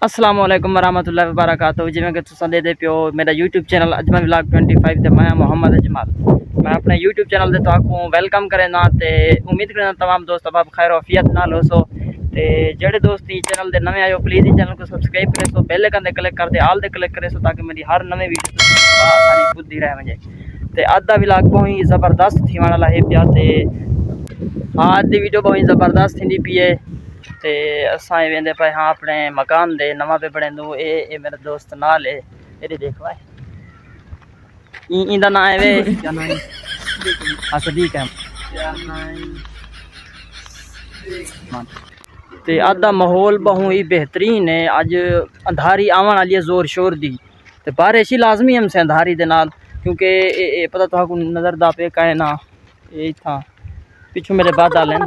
अस्सलाम वालेकुम वरहमतुल्लाहि वबरकातुहू। जिवें कि तुसां दे पियो मेरा यूट्यूब चैनल अजमल व्लॉग 25 ते मैं मोहम्मद अजमल। मैं अपने यूट्यूब चैनल दे तुहाकू वेलकम करेना ते उम्मीद करना तमाम दोस्त अब खैर आफियत नाल हो सो। ते जेड़े दोस्त ई चैनल दे नवे आयो प्लीज़ इस चैनल को सब्सक्राइब करे सो, बेल आइकन दे क्लिक कर दे आल दे क्लिक करे सो ताकि मेरी हर नवी वीडियो आसानी खुदी रहे मुझे। ते अज दा व्लॉग बहुत ही ज़बरदस्त थी वाला है पिया। ते आज दी वीडियो बहुत ही ज़बरदस्त थी पी है। ते असां वेंदे पे हाँ अपने मकान दे नवा पे बने दू। ए मेरा दोस्त नाल है, ये देख भाई इंदा नाम है वे क्या नाम है? हाँ सदीक है। ते अज दा माहौल बहुत ही बेहतरीन है। अज अंधारी आवन वाली है जोर शोर दी। ते बारिश ही लाजमी हमसे अंधारी दे नाल, क्योंकि पता तुहाकू नज़र दा पे का ना ये था पिछू मेरे बादल हैं।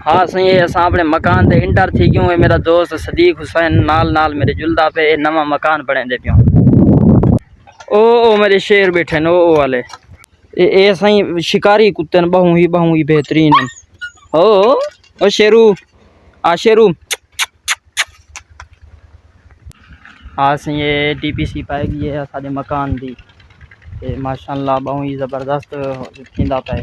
हाँ सही असा अपने मकान दे इंटर थी क्यों है। मेरा दोस्त सदीक हुसैन नाल नाल मेरे जुलदा पे नवा मकान बने दे पियो। ओ मेरे शेर बैठे न ओ वाले ए सही शिकारी कुत्ते न बहु ही बेहतरीन है। ओ शेरू आ शेरू हाँ सही ये DPC पाएगी है सारे मकान दी। माशाअल्लाह बहुत ही ज़बरदस्त थींदा पे।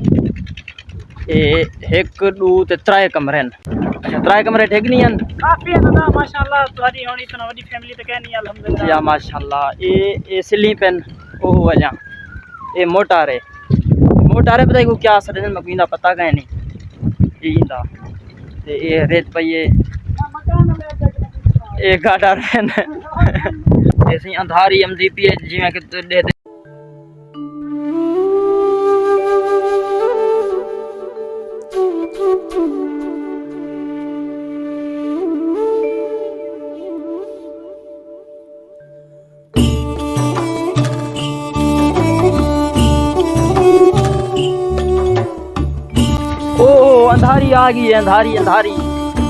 एक दो ते त्रै कमरे अच्छा त्रै कमरे ठीक नहीं हैं काफी है ना माशाअल्लाह। तुम्हारी होनी इतना बड़ी फैमिली तो कहनी है अल्हम्दुलिल्लाह या माशाअल्लाह। ये सिली पेन ओ वजह ये मोटारे पता है को क्या असर है मकीन दा पता कहीं नहीं इंदा। ते ये रेत पई ये गाड़ा रहन ऐसे अंधारी आमदी पी है जिवें कि दे अंधारी आ गई है। अंधारी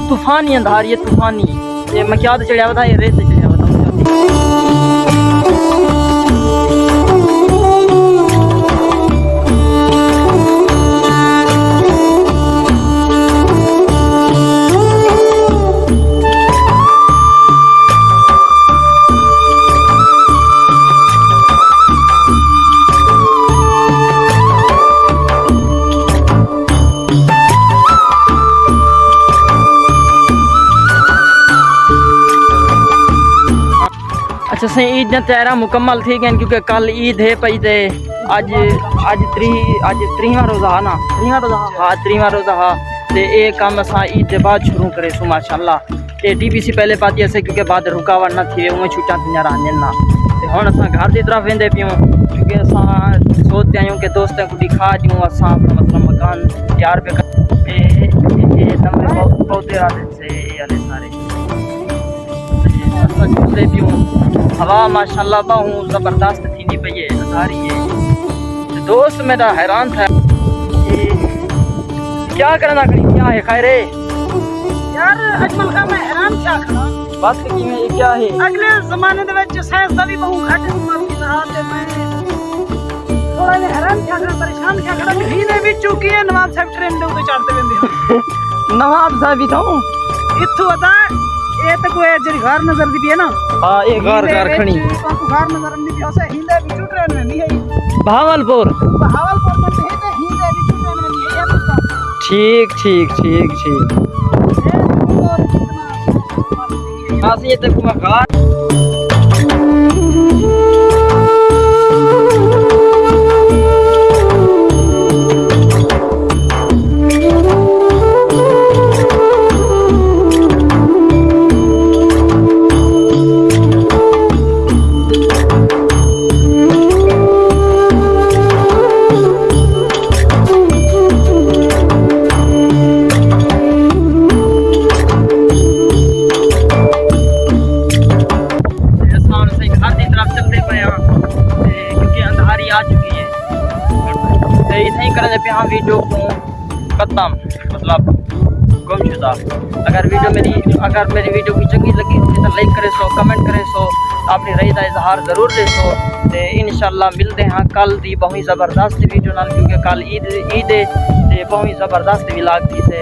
तूफानी अंधारी है तूफानी। ये मैं क्या चढ़िया बता ये रेत चढ़िया बता अच्छा सही ईद ने तैयारा मुकम्मल थी गए क्योंकि कल ईद है पई ते अज त्रीवा रोज़ा हा ना त्रीवा रोज़ा हा। ते ये काम असा ईद के बाद शुरू करे सो माशाअल्लाह। ते DPC पहले पाती ऐसे क्योंकि बाद रुकावट न थी उमें छुट्टा थी रहन ना। ते हुण असा घर की तरफ वेंदे पियूं क्योंकि असा सोचते आयूँ कि दोस्तों को दिखा दूँ असा अपना मतलब मकान तैयार पे पौधे से सारे पियूं। हवा माशाअल्लाह बहुत ज़बरदस्त थी पई है अंधारी है। दोस्त मेरा हैरान था क्या करना करी क्या है खैर यार अजमल का मैं हैरान क्या खड़ा बस कि ये क्या है अगले जमाने दे विच साइंस दा भी बहुत घट हुआ की तरह ते मैं थोड़ा ने हैरान क्या खड़ा परेशान क्या खड़ा भी ने भी चुकी है नवाब साहब ट्रेन दे उते चढ़ते वेंदे नवाब साहब ही था इथों अदा ये तो कोई जरी घर नजर दी भी है ना। हां ये घर खणी घर नजर नहीं भी ओसे हिंदे भी ट्रेन में नहीं है भावलपुर में है ते हिंदे भी ट्रेन में नहीं है ठीक हां ये तो पूरा घर पे हाँ वीडियो को खत्म मतलब गुमशुदा। अगर मेरी वीडियो की चंगी लगी हो तो लाइक करे सो, कमेंट करे सो, अपनी राय का इजहार जरूर दे सो। ते इंशाल्लाह मिलते हैं कल दी बहुत ही ज़बरदस्त वीडियो नाल क्योंकि कल ईद है बहुत ही ज़बरदस्त व्लॉग थी से।